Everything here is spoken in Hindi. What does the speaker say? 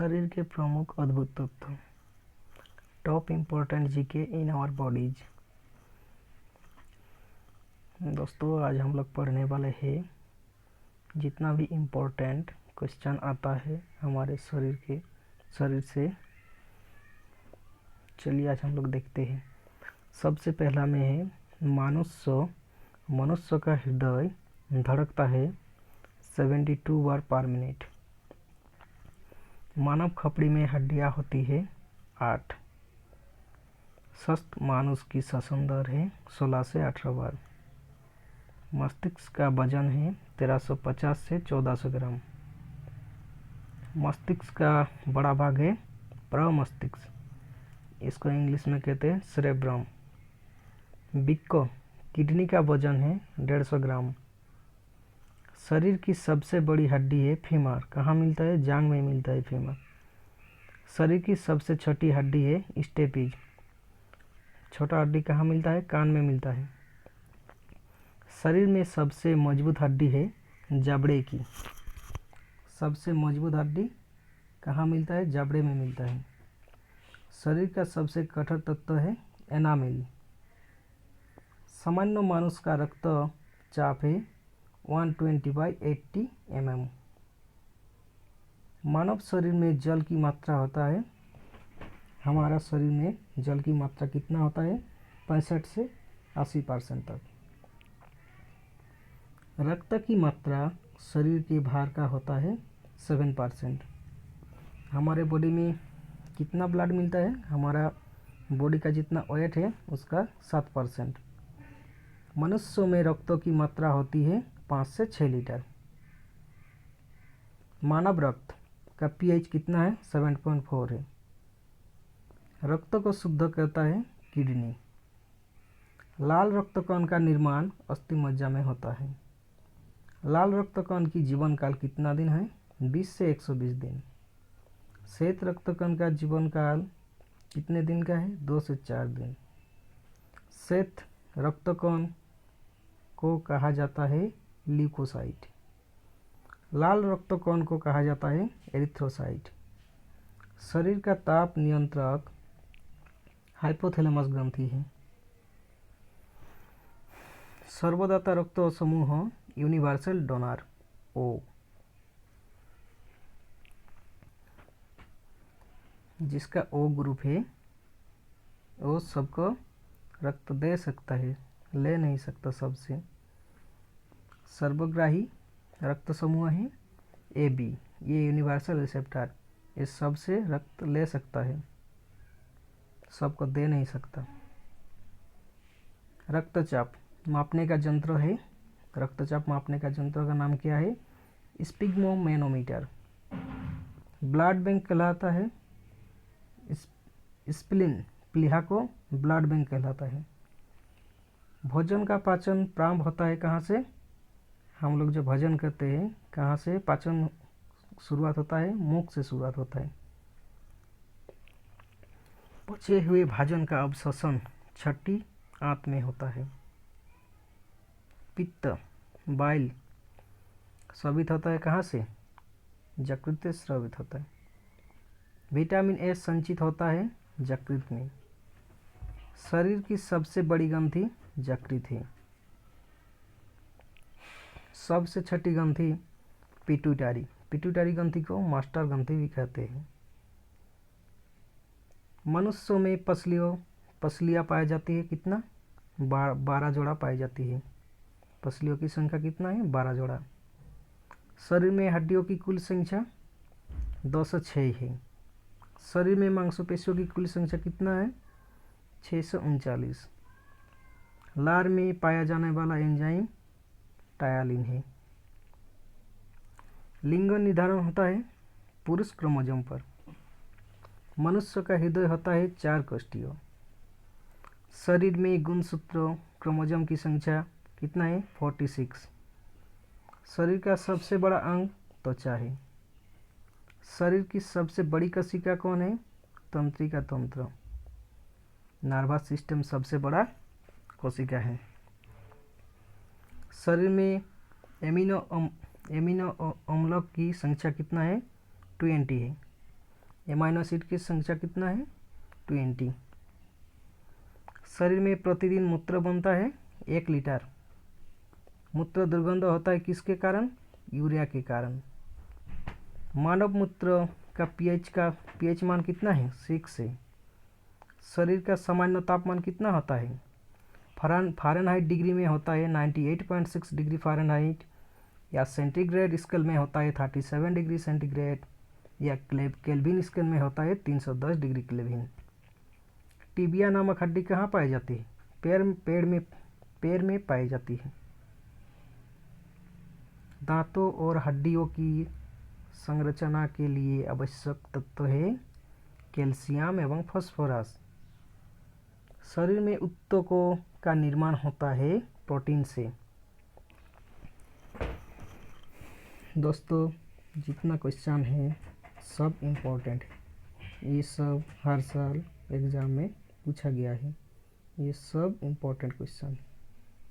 शरीर के प्रमुख अद्भुत तत्व। Top important GK in our bodies. दोस्तों, आज हम लोग पढ़ने वाले हैं जितना भी इम्पोर्टेंट क्वेश्चन आता है हमारे शरीर से। चलिए आज हम लोग देखते हैं। सबसे पहला में है मनुष्य का हृदय धड़कता है 72 बार पर मिनट। मानव खपड़ी में हड्डियां होती है 8। स्वस्थ मानुष की श्वसन दर है 16 से 18 बार। मस्तिष्क का वजन है 1350 से 1400 ग्राम। मस्तिष्क का बड़ा भाग है प्रमस्तिष्क, इसको इंग्लिश में कहते हैं सेरेब्रम। वृक्क किडनी का वजन है 150 ग्राम। शरीर की सबसे बड़ी हड्डी है फीमर। कहाँ मिलता है? जांघ में मिलता है फीमर। शरीर की सबसे छोटी हड्डी है स्टेपिज। छोटा हड्डी कहाँ मिलता है? कान में मिलता है। शरीर में सबसे मजबूत हड्डी है जबड़े की। सबसे मजबूत हड्डी कहाँ मिलता है? जबड़े में मिलता है। शरीर का सबसे कठोर तत्व है एनामिल। सामान्य मनुष्य का रक्तचाप है 120/80 mm। मानव शरीर में जल की मात्रा होता है, हमारा शरीर में जल की मात्रा कितना होता है? 65 से 80% तक। रक्त की मात्रा शरीर के भार का होता है 7%। हमारे बॉडी में कितना ब्लड मिलता है? हमारा बॉडी का जितना वेट है उसका 7%। मनुष्यों में रक्तों की मात्रा होती है 5 से 6 लीटर। मानव रक्त का pH कितना है? 7.4 है। रक्त को शुद्ध करता है किडनी। लाल रक्त कण का निर्माण अस्थि मज्जा में होता है। लाल रक्त कण की जीवन काल कितना दिन है? 20 से 120 दिन। श्वेत रक्त कण का जीवन काल कितने दिन का है? 2 से 4 दिन। श्वेत रक्त कण को कहा जाता है ल्यूकोसाइट। लाल रक्त कण को कहा जाता है एरिथ्रोसाइट। शरीर का ताप नियंत्रक हाइपोथैलेमस ग्रंथि है। सर्वदाता रक्त समूह यूनिवर्सल डोनर ओ, जिसका ओ ग्रुप है वो सबको रक्त दे सकता है, ले नहीं सकता सबसे। सर्वग्राही रक्त समूह है ए बी, ये यूनिवर्सल रिसेप्टर, ये सबसे रक्त ले सकता है, सबको दे नहीं सकता। रक्तचाप मापने का यंत्र है। रक्तचाप मापने का यंत्र का नाम क्या है? स्पिग्मोमेनोमीटर। ब्लड बैंक कहलाता है स्प्लीन, प्लीहा को ब्लड बैंक कहलाता है। भोजन का पाचन प्रारंभ होता है कहाँ से? हम लोग जो भोजन करते हैं कहाँ से पाचन शुरुआत होता है? मुख से शुरुआत होता है। पचे हुए भोजन का अवशोषण छठी आंत में होता है। पित्त बाइल स्रावित होता है कहाँ से? यकृत से स्रावित होता है। विटामिन ए संचित होता है यकृत में। शरीर की सबसे बड़ी ग्रंथि यकृत है। सबसे छोटी ग्रंथि पिट्यूटरी। पिट्यूटरी ग्रंथि को मास्टर ग्रंथि भी कहते हैं। मनुष्यों में पसलियाँ पाई जाती है कितना? 12 जोड़ा पाई जाती है। पसलियों की संख्या कितना है? 12 जोड़ा। शरीर में हड्डियों की कुल संख्या 206 है। शरीर में मांसपेशियों की कुल संख्या कितना है? 639। लार में पाया जाने वाला एंजाइम टायालिन है। लिंग निर्धारण होता है पुरुष क्रोमोसोम पर। मनुष्य का हृदय होता है 4 कोष्ठीय। शरीर में गुणसूत्र क्रोमोसोम की संख्या कितना है? 46। शरीर का सबसे बड़ा अंग त्वचा है। शरीर की सबसे बड़ी कोशिका कौन है? तंत्रिका तंत्र। नर्वस सिस्टम सबसे बड़ा कोशिका है। शरीर में एमिनो अम्ल की संख्या कितना है? 20 है। एमाइनो एसिड की संख्या कितना है? 20। शरीर में प्रतिदिन मूत्र बनता है 1 लीटर। मूत्र दुर्गंध होता है किसके कारण? यूरिया के कारण। मानव मूत्र का पीएच मान कितना है? 6 है। शरीर का सामान्य तापमान कितना होता है? फ़ारेनहाइट डिग्री में होता है 98.6 डिग्री फ़ारेनहाइट, या सेंटीग्रेड स्केल में होता है 37 डिग्री सेंटीग्रेड, या केल्विन स्केल में होता है 310 डिग्री केल्विन। टिबिया नामक हड्डी कहाँ पाई जाती है? पैर में पाई जाती है। दांतों और हड्डियों की संरचना के लिए आवश्यक तत्व है कैल्शियम एवं फास्फोरस। शरीर में ऊतकों का निर्माण होता है प्रोटीन से। दोस्तों, जितना क्वेश्चन है सब इम्पोर्टेंट है। ये सब हर साल एग्ज़ाम में पूछा गया है। ये सब इम्पोर्टेंट क्वेश्चन है।